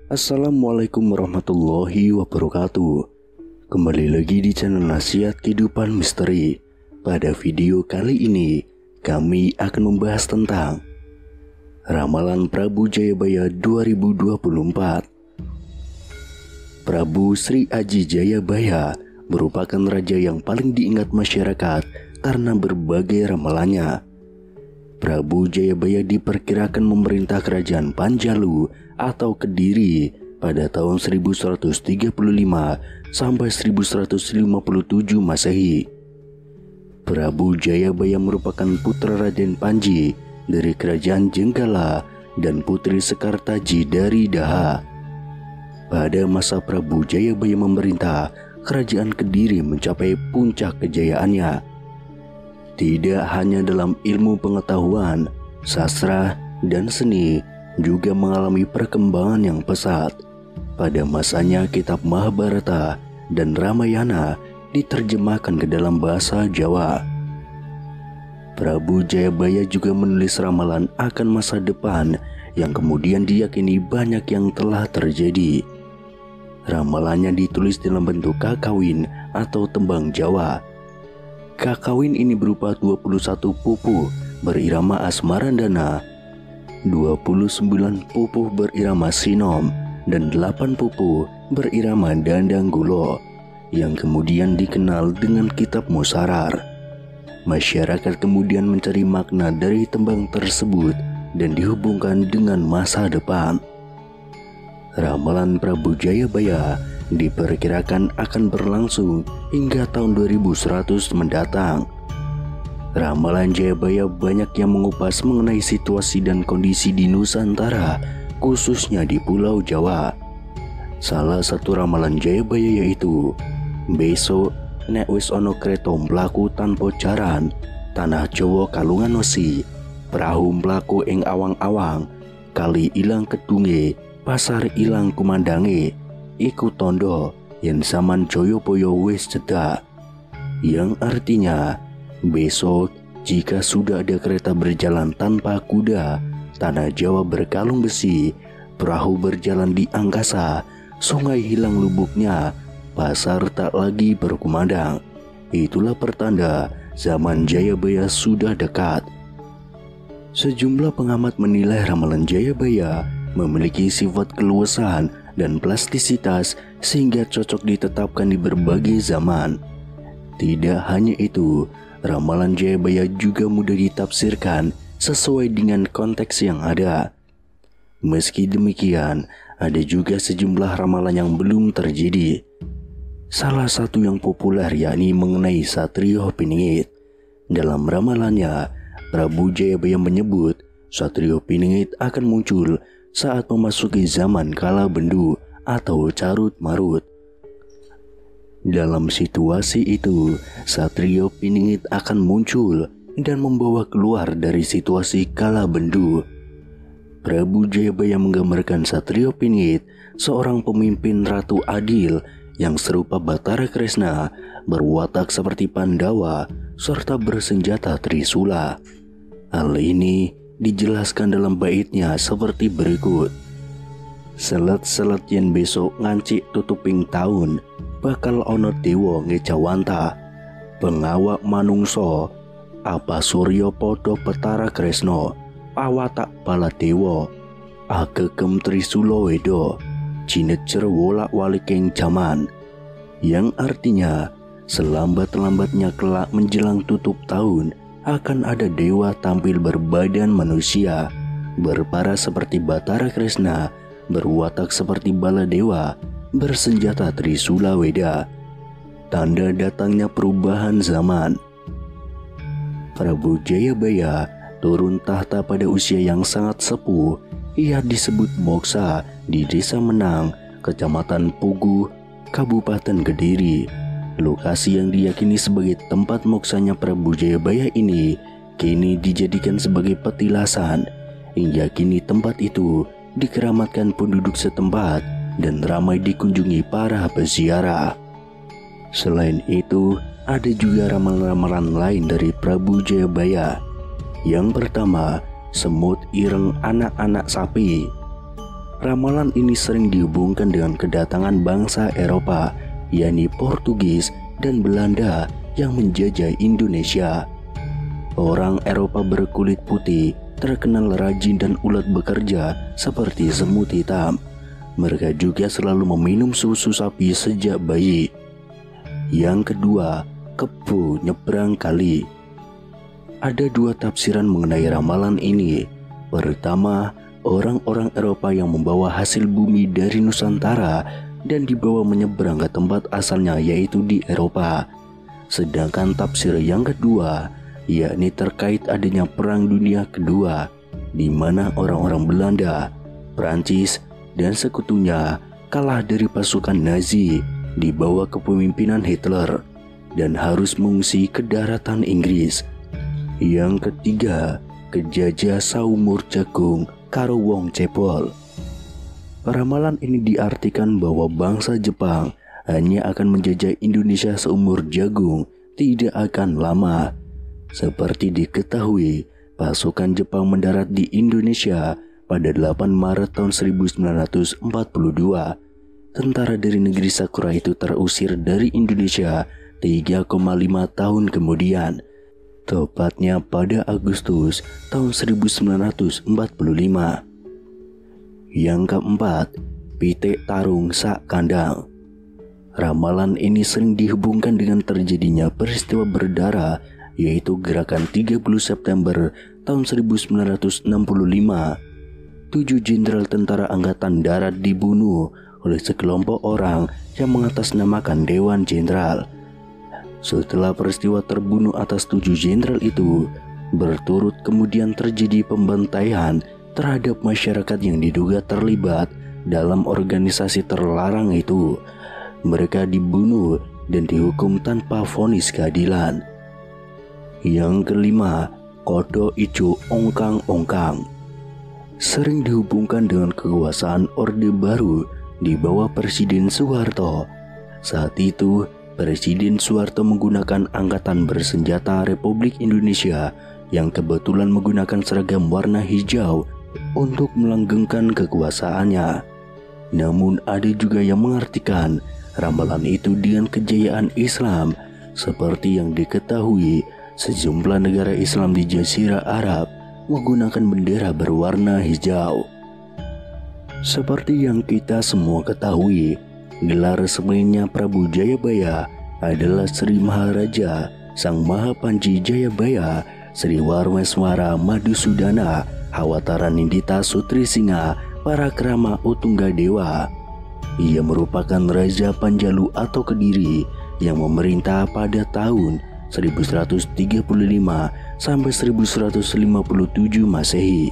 Assalamualaikum warahmatullahi wabarakatuh. Kembali lagi di channel Nasihat Kehidupan Misteri. Pada video kali ini kami akan membahas tentang Ramalan Prabu Jayabaya 2024. Prabu Sri Aji Jayabaya merupakan raja yang paling diingat masyarakat karena berbagai ramalannya. Prabu Jayabaya diperkirakan memerintah kerajaan Panjalu atau Kediri pada tahun 1135 sampai 1157 Masehi. Prabu Jayabaya merupakan putra Raden Panji dari kerajaan Jenggala dan putri Sekartaji dari Daha. Pada masa Prabu Jayabaya memerintah, kerajaan Kediri mencapai puncak kejayaannya. Tidak hanya dalam ilmu pengetahuan, sastra, dan seni juga mengalami perkembangan yang pesat. Pada masanya kitab Mahabharata dan Ramayana diterjemahkan ke dalam bahasa Jawa. Prabu Jayabaya juga menulis ramalan akan masa depan yang kemudian diyakini banyak yang telah terjadi. Ramalannya ditulis dalam bentuk kakawin atau tembang Jawa. Kakawin ini berupa 21 pupuh berirama asmarandana, 29 pupuh berirama sinom, dan 8 pupuh berirama dandanggulo yang kemudian dikenal dengan kitab Musarar. Masyarakat kemudian mencari makna dari tembang tersebut dan dihubungkan dengan masa depan. Ramalan Prabu Jayabaya diperkirakan akan berlangsung hingga tahun 2100 mendatang. Ramalan Jayabaya banyak yang mengupas mengenai situasi dan kondisi di Nusantara, khususnya di Pulau Jawa. Salah satu ramalan Jayabaya yaitu besok nek wis ono kreta mlaku tanpa jaran, tanah Jawa kalungan wesi, perahu mlaku ing awang-awang, kali ilang kedunge, pasar ilang kumandange, iku tondo yen zaman Joyoboyo wis cedak, yang artinya besok jika sudah ada kereta berjalan tanpa kuda, tanah Jawa berkalung besi, perahu berjalan di angkasa, sungai hilang lubuknya, pasar tak lagi berkumandang. Itulah pertanda zaman Jayabaya sudah dekat. Sejumlah pengamat menilai ramalan Jayabaya memiliki sifat keluasan dan plastisitas sehingga cocok ditetapkan di berbagai zaman. Tidak hanya itu, ramalan Jayabaya juga mudah ditafsirkan sesuai dengan konteks yang ada. Meski demikian, ada juga sejumlah ramalan yang belum terjadi. Salah satu yang populer yakni mengenai Satrio Piningit. Dalam ramalannya, Prabu Jayabaya menyebut Satrio Piningit akan muncul saat memasuki zaman kala bendu atau carut marut. Dalam situasi itu, Satrio Piningit akan muncul dan membawa keluar dari situasi kala bendu. Prabu Jayabaya menggambarkan Satrio Piningit seorang pemimpin ratu adil yang serupa Batara Kresna, berwatak seperti Pandawa, serta bersenjata Trisula. Hal ini dijelaskan dalam baitnya seperti berikut. Selet-selet yen besok ngancik tutuping taun, bakal ono dewa ngejawanta, pengawak manungso, apa surya podo Betara Kresna, pawatak bala dewa, agegem Trisula wedo, jinejer wolak waliking jaman. Yang artinya, selambat-lambatnya kelak menjelang tutup tahun, akan ada dewa tampil berbadan manusia, berparas seperti Batara Kresna, berwatak seperti Baladewa, bersenjata Trisula Weda. Tanda datangnya perubahan zaman. Prabu Jayabaya turun tahta pada usia yang sangat sepuh. Ia disebut Moksa di Desa Menang, Kecamatan Pugu, Kabupaten Kediri. Lokasi yang diyakini sebagai tempat moksanya Prabu Jayabaya ini kini dijadikan sebagai petilasan. Hingga kini tempat itu dikeramatkan penduduk setempat dan ramai dikunjungi para peziarah. Selain itu, ada juga ramalan-ramalan lain dari Prabu Jayabaya. Yang pertama, semut ireng anak-anak sapi. ramalan ini sering dihubungkan dengan kedatangan bangsa Eropa, yakni Portugis dan Belanda yang menjajah Indonesia. Orang Eropa berkulit putih terkenal rajin dan ulet bekerja seperti semut hitam. Mereka juga selalu meminum susu sapi sejak bayi. Yang kedua, kebo nyebrang kali. Ada dua tafsiran mengenai ramalan ini. Pertama, orang-orang Eropa yang membawa hasil bumi dari Nusantara dan dibawa menyeberang ke tempat asalnya, yaitu di Eropa. Sedangkan tafsir yang kedua, yakni terkait adanya Perang Dunia Kedua, di mana orang-orang Belanda, Prancis, dan sekutunya kalah dari pasukan Nazi di bawah kepemimpinan Hitler dan harus mengungsi ke daratan Inggris. Yang ketiga, kejajah saumur jagung karo wong cepol. Ramalan ini diartikan bahwa bangsa Jepang hanya akan menjajah Indonesia seumur jagung, tidak akan lama. Seperti diketahui, pasukan Jepang mendarat di Indonesia pada 8 Maret tahun 1942. Tentara dari negeri Sakura itu terusir dari Indonesia 3,5 tahun kemudian, tepatnya pada Agustus tahun 1945. Yang keempat, pitik tarung sak kandang. Ramalan ini sering dihubungkan dengan terjadinya peristiwa berdarah, yaitu gerakan 30 September tahun 1965. 7 jenderal tentara angkatan darat dibunuh oleh sekelompok orang yang mengatasnamakan Dewan Jenderal. Setelah peristiwa terbunuh atas 7 jenderal itu, berturut kemudian terjadi pembantaian terhadap masyarakat yang diduga terlibat dalam organisasi terlarang itu. Mereka dibunuh dan dihukum tanpa vonis keadilan. Yang kelima, kodok ijo ongkang-ongkang. Sering dihubungkan dengan kekuasaan Orde Baru di bawah Presiden Soeharto. Saat itu, Presiden Soeharto menggunakan Angkatan Bersenjata Republik Indonesia yang kebetulan menggunakan seragam warna hijau untuk melanggengkan kekuasaannya. Namun ada juga yang mengartikan ramalan itu dengan kejayaan Islam, seperti yang diketahui sejumlah negara Islam di Jazirah Arab menggunakan bendera berwarna hijau. Seperti yang kita semua ketahui, gelar resminya Prabu Jayabaya adalah Sri Maharaja Sang Mahapanji Jayabaya Sri Warweswara Madusudana Hawatara Nindita Sutrisingha Parakrama Utunggadewa. Ia merupakan Raja Panjalu atau Kediri yang memerintah pada tahun 1135 sampai 1157 Masehi.